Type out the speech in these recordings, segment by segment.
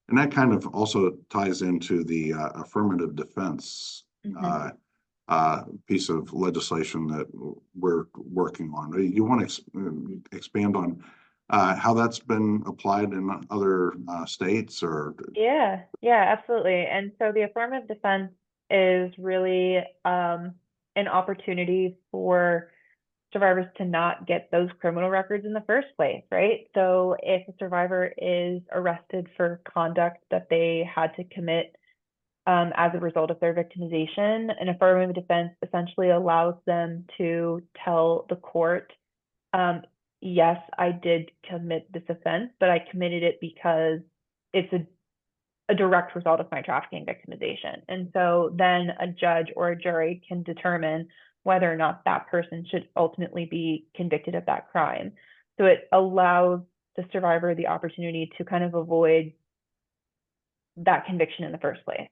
And that kind of also ties into the affirmative defense piece of legislation that we're working on. You want to expand on how that's been applied in other states, or? Yeah, absolutely. And so the affirmative defense is really an opportunity for survivors to not get those criminal records in the first place, right? So if a survivor is arrested for conduct that they had to commit as a result of their victimization, an affirmative defense essentially allows them to tell the court, yes, I did commit this offense, but I committed it because it's a direct result of my trafficking victimization. And so then a judge or a jury can determine whether or not that person should ultimately be convicted of that crime. So it allows the survivor the opportunity to kind of avoid that conviction in the first place.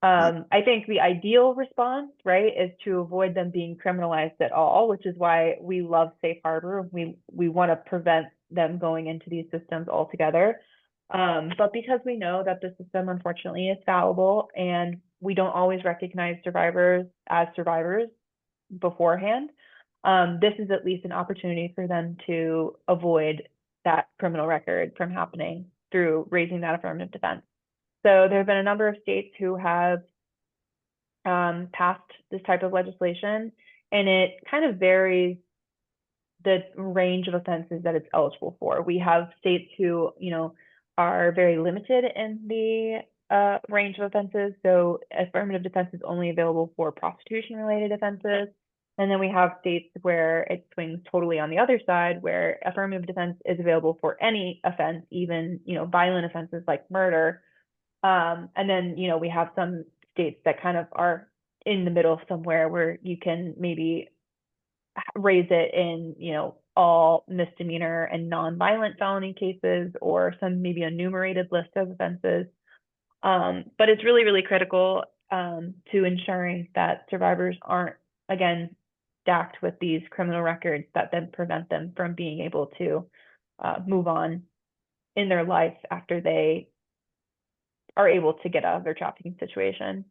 I think the ideal response, right, is to avoid them being criminalized at all, which is why we love safe harbor. We want to prevent them going into these systems altogether. But because we know that the system, unfortunately, is fallible and we don't always recognize survivors as survivors beforehand, this is at least an opportunity for them to avoid that criminal record from happening through raising that affirmative defense. So there have been a number of states who have passed this type of legislation, and it kind of varies the range of offenses that it's eligible for. We have states who, are very limited in the range of offenses. So affirmative defense is only available for prostitution-related offenses. And then we have states where it swings totally on the other side, where affirmative defense is available for any offense, even, violent offenses like murder. And then, we have some states that kind of are in the middle somewhere where you can maybe raise it in, all misdemeanor and non-violent felony cases, or some maybe enumerated list of offenses. But it's really, really critical to ensuring that survivors aren't, again, stacked with these criminal records that then prevent them from being able to move on in their life after they are able to get out of their trafficking situation.